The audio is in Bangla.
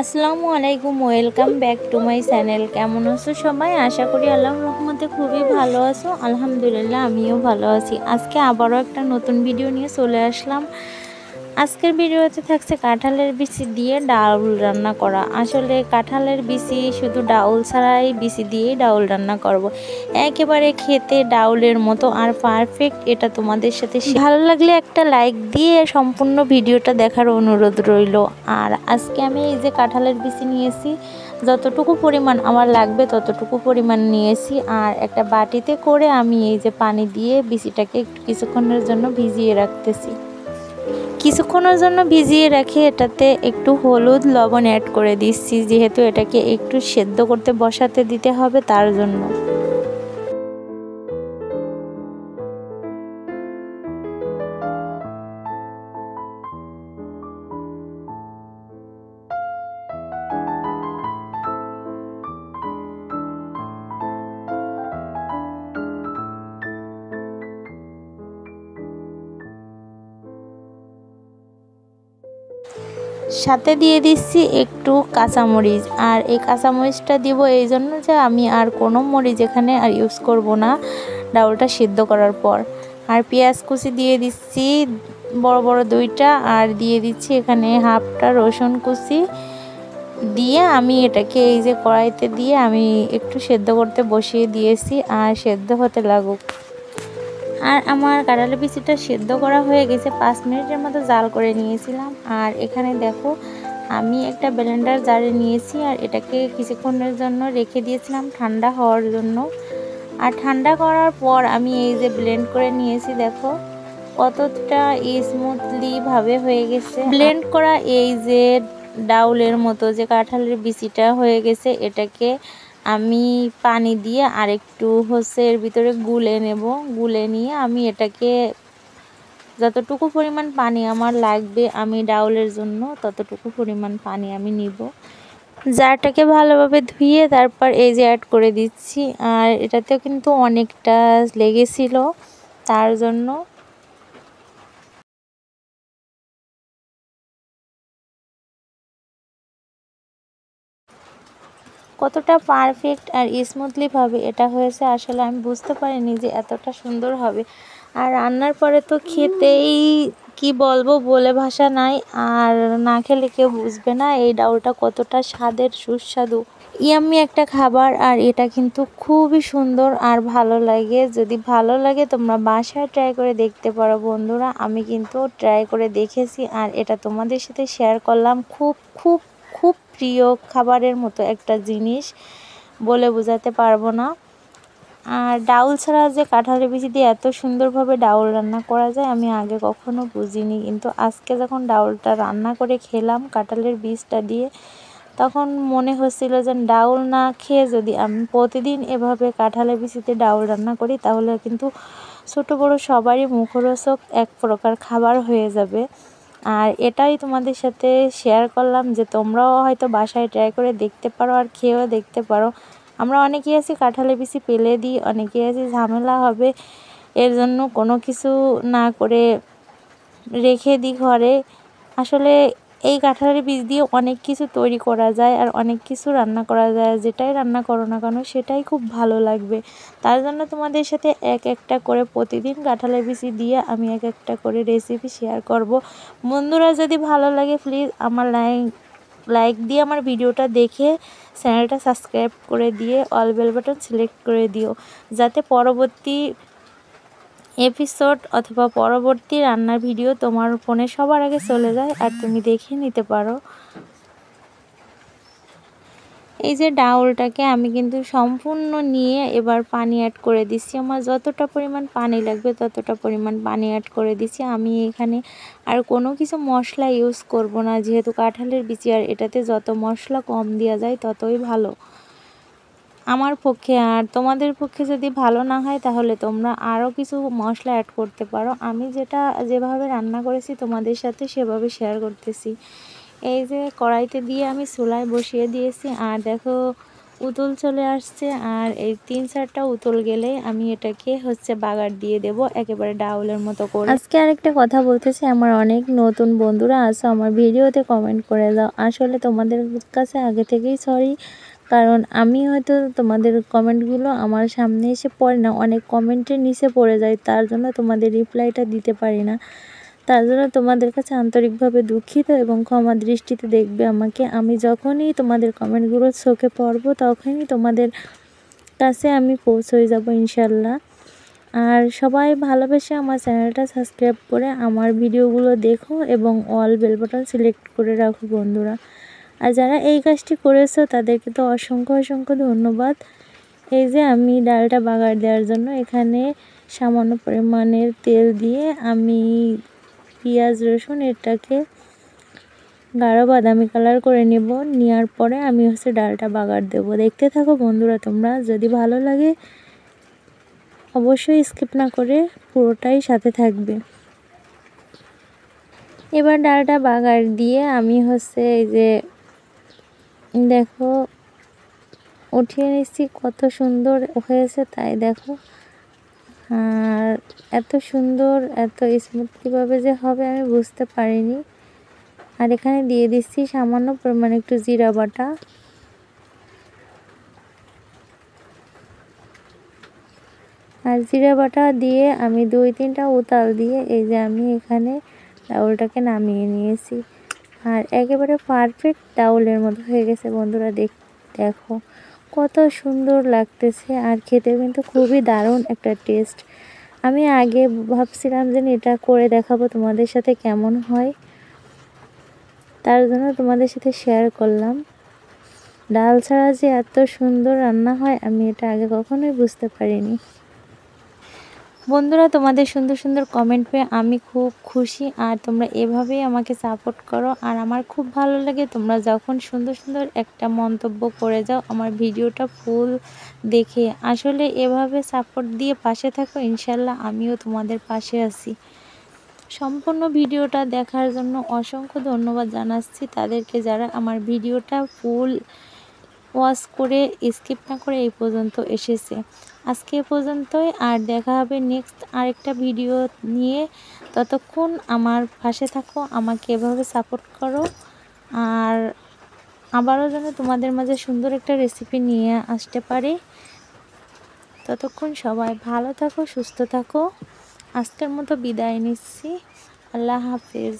আসসালামু আলাইকুম, welcome back to my channel. কেমন আছো সবাই? আশা করি আল্লাহর রহমতে খুবই ভালো আছো। আলহামদুলিল্লাহ, আমিও ভালো আছি। আজকে আবারও একটা নতুন ভিডিও নিয়ে চলে আসলাম। আজকের ভিডিওতে থাকছে কাঁঠালের বিচি দিয়ে ডাউল রান্না করা। আসলে কাঁঠালের বিচি শুধু ডাউল ছাড়াই বিচি দিয়েই ডাউল রান্না করব। একেবারে খেতে ডাউলের মতো আর পারফেক্ট। এটা তোমাদের সাথে ভালো লাগলে একটা লাইক দিয়ে সম্পূর্ণ ভিডিওটা দেখার অনুরোধ রইল। আর আজকে আমি এই যে কাঁঠালের বিচি নিয়েছি, যতটুকু পরিমাণ আমার লাগবে ততটুকু পরিমাণ নিয়েছি। আর একটা বাটিতে করে আমি এই যে পানি দিয়ে বিচিটাকে একটু কিছুক্ষণের জন্য ভিজিয়ে রাখতেছি। কিছুক্ষণের জন্য ভিজিয়ে রেখে এটাতে একটু হলুদ লবণ অ্যাড করে দিচ্ছি, যেহেতু এটাকে একটু সেদ্ধ করতে বসাতে দিতে হবে তার জন্য। সাথে দিয়ে দিচ্ছি একটু কাঁচামরিচ। আর এই কাঁচামরিচটা দিব এই জন্য যে আমি আর কোনো মরিচ এখানে আর ইউজ করব না ডাউলটা সিদ্ধ করার পর। আর পেঁয়াজ কুচি দিয়ে দিচ্ছি বড় বড় দুইটা, আর দিয়ে দিচ্ছি এখানে হাফটা রসুন কুচি দিয়ে আমি এটাকে এই যে কড়াইতে দিয়ে আমি একটু সেদ্ধ করতে বসিয়ে দিয়েছি, আর সেদ্ধ হতে লাগুক। আর আমার কাঁঠালের বিচিটা সেদ্ধ করা হয়ে গেছে, 5 মিনিটের মতো জাল করে নিয়েছিলাম। আর এখানে দেখো আমি একটা ব্লেন্ডার জারে নিয়েছি, আর এটাকে কিছুক্ষণের জন্য রেখে দিয়েছিলাম ঠান্ডা হওয়ার জন্য। আর ঠান্ডা করার পর আমি এই যে ব্লেন্ড করে নিয়েছি, দেখো কতটা স্মুথলি ভাবে হয়ে গেছে ব্লেন্ড করা। এই যে ডাউলের মতো যে কাঁঠালের বিচিটা হয়ে গেছে, এটাকে আমি পানি দিয়ে আরেকটু এর ভিতরে গুলে নেব। গুলে নিয়ে আমি এটাকে যতটুকু পরিমাণ পানি আমার লাগবে আমি ডাউলের জন্য ততটুকু পরিমাণ পানি আমি নিব। জারটাকে ভালোভাবে ধুয়ে তারপর এই যে অ্যাড করে দিচ্ছি। আর এটাতেও কিন্তু অনেকটা লেগেছিল, তার জন্য কতটা পারফেক্ট আর স্মুথলি ভাবে এটা হয়েছে আসলে আমি বুঝতে পারিনি যে এতটা সুন্দর হবে। আর রান্নার পরে তো খেতেই কি বলবো, বলে ভাষা নাই। আর না খেলে কেউ বুঝবে না এই ডাউলটা কতটা স্বাদের, সুস্বাদু, ইয়াম্মি একটা খাবার। আর এটা কিন্তু খুবই সুন্দর আর ভালো লাগে। যদি ভালো লাগে তোমরা বাসায় ট্রাই করে দেখতে পারো বন্ধুরা। আমি কিন্তু ট্রাই করে দেখেছি আর এটা তোমাদের সাথে শেয়ার করলাম। খুব খুব খুব প্রিয় খাবারের মতো একটা জিনিস, বলে বোঝাতে পারবো না। আর ডাউল ছাড়া যে কাঁঠালের বিচি দিয়ে এত সুন্দরভাবে ডাউল রান্না করা যায় আমি আগে কখনো বুঝিনি, কিন্তু আজকে যখন ডাউলটা রান্না করে খেলাম কাঁঠালের বীজটা দিয়ে, তখন মনে হচ্ছিল যে ডাউল না খেয়ে যদি আমি প্রতিদিন এভাবে কাঁঠালের বিচিতে ডাউল রান্না করি তাহলে কিন্তু ছোট বড় সবারই মুখরোচক এক প্রকার খাবার হয়ে যাবে। আর এটাই তোমাদের সাথে শেয়ার করলাম যে তোমরাও হয়তো বাসায় ট্রাই করে দেখতে পারো আর খেয়েও দেখতে পারো। আমরা অনেকেই আছি কাঁঠালের বিচি ফেলে দিই, অনেকেই আছি ঝামেলা হবে এর জন্য কোনো কিছু না করে রেখে দিই ঘরে। আসলে এই কাঁঠালের বীজ দিয়ে অনেক কিছু তৈরি করা যায় আর অনেক কিছু রান্না করা যায়, যেটাই রান্না করো না কেন সেটাই খুব ভালো লাগবে। তার জন্য তোমাদের সাথে এক একটা করে প্রতিদিন কাঁঠালের বিচি দিয়ে আমি এক একটা করে রেসিপি শেয়ার করব। বন্ধুরা যদি ভালো লাগে প্লিজ আমার লাইক দিয়ে আমার ভিডিওটা দেখে চ্যানেলটা সাবস্ক্রাইব করে দিয়ে অল বেল বাটন সিলেক্ট করে দিও, যাতে পরবর্তী এপিসোড অথবা পরবর্তী রান্নার ভিডিও তোমার ফোনে সবার আগে চলে যায় আর তুমি দেখে নিতে পারো। এই যে ডাউলটাকে আমি কিন্তু সম্পূর্ণ নিয়ে এবার পানি অ্যাড করে দিচ্ছি। আমার যতটা পরিমাণ পানি লাগবে ততটা পরিমাণ পানি অ্যাড করে দিচ্ছি। আমি এখানে আর কোনো কিছু মশলা ইউজ করব না, যেহেতু কাঁঠালের বিচি আর এটাতে যত মশলা কম দেওয়া যায় ততই ভালো আমার পক্ষে। আর তোমাদের পক্ষে যদি ভালো না হয় তাহলে তোমরা আরও কিছু মশলা অ্যাড করতে পারো। আমি যেভাবে রান্না করেছি তোমাদের সাথে সেভাবে শেয়ার করতেছি। এই যে কড়াইতে দিয়ে আমি চুলায় বসিয়ে দিয়েছি, আর দেখো উতল চলে আসছে, আর এই 3-4টা উতল গেলেই আমি এটাকে বাগার দিয়ে দেব একেবারে ডাউলের মতো করে। আজকে আরেকটা কথা বলতেছি, আমার অনেক নতুন বন্ধুরা আছো, আমার ভিডিওতে কমেন্ট করে দাও। আসলে তোমাদের কাছে আগে থেকেই সরি, কারণ আমি হয়তো তোমাদের কমেন্টগুলো আমার সামনে এসে পড়ে না, অনেক কমেন্টের নিচে পড়ে যায়, তার জন্য তোমাদের রিপ্লাইটা দিতে পারি না। তার জন্য তোমাদের কাছে আন্তরিকভাবে দুঃখিত এবং ক্ষমা দৃষ্টিতে দেখবে আমাকে। আমি যখনই তোমাদের কমেন্টগুলো চোখে পড়ব তখনই তোমাদের কাছে আমি পৌঁছে যাব ইনশাল্লাহ। আর সবাই ভালোবেসে আমার চ্যানেলটা সাবস্ক্রাইব করে আমার ভিডিওগুলো দেখো এবং অল বেল বাটন সিলেক্ট করে রাখো বন্ধুরা। আর যারা এই কাজটি করেছো তাদেরকে তো অসংখ্য অসংখ্য ধন্যবাদ। এই যে আমি ডালটা বাগার দেওয়ার জন্য এখানে সামান্য পরিমাণের তেল দিয়ে আমি পেঁয়াজ রসুন এটাকে গাঢ় বাদামি কালার করে নেব। নেওয়ার পরে আমি ডালটা বাগার দেব। দেখতে থাকো বন্ধুরা তোমরা, যদি ভালো লাগে অবশ্যই স্কিপ না করে পুরোটাই সাথে থাকবে। এবার ডালটা বাগার দিয়ে আমি এই যে দেখো উঠিয়ে নিচ্ছি, কত সুন্দর হয়েছে তাই দেখো। আর এত সুন্দর এত স্মুথলিভাবে যে হবে আমি বুঝতে পারিনি। আর এখানে দিয়ে দিচ্ছি সামান্য পরিমাণে একটু জিরা বাটা। আর জিরা বাটা দিয়ে আমি 2-3টা উতাল দিয়ে এই যে আমি এখানে ডাউলটাকে নামিয়ে নিয়েছি। আর একেবারে পারফেক্ট ডাউলের মতো হয়ে গেছে বন্ধুরা। দেখো কত সুন্দর লাগতেছে, আর খেতে কিন্তু খুবই দারুণ একটা টেস্ট। আমি আগে ভাবছিলাম যে এটা করে দেখাবো তোমাদের সাথে কেমন হয়, তার জন্য তোমাদের সাথে শেয়ার করলাম। ডাল ছাড়া যে এত সুন্দর রান্না হয় আমি এটা আগে কখনোই বুঝতে পারিনি। বন্ধুরা তোমাদের সুন্দর সুন্দর কমেন্ট পেয়ে আমি খুব খুশি, আর তোমরা এভাবেই আমাকে সাপোর্ট করো। আর আমার খুব ভালো লাগে তোমরা যখন সুন্দর সুন্দর একটা মন্তব্য করে যাও আমার ভিডিওটা ফুল দেখে। আসলে এভাবে সাপোর্ট দিয়ে পাশে থাকো, ইনশাল্লাহ আমিও তোমাদের পাশে আছি। সম্পূর্ণ ভিডিওটা দেখার জন্য অসংখ্য ধন্যবাদ জানাচ্ছি তাদেরকে যারা আমার ভিডিওটা ফুল ওয়াচ করে স্কিপ না করে এই পর্যন্ত এসেছে। আজকে এ পর্যন্তই, আর দেখা হবে নেক্সট আরেকটা ভিডিও নিয়ে। ততক্ষণ আমার পাশে থাকো, আমাকে এভাবে সাপোর্ট করো। আর আবারও যেন তোমাদের মাঝে সুন্দর একটা রেসিপি নিয়ে আসতে পারি। ততক্ষণ সবাই ভালো থাকো, সুস্থ থাকো। আজকের মতো বিদায় নিচ্ছি। আল্লাহ হাফেজ।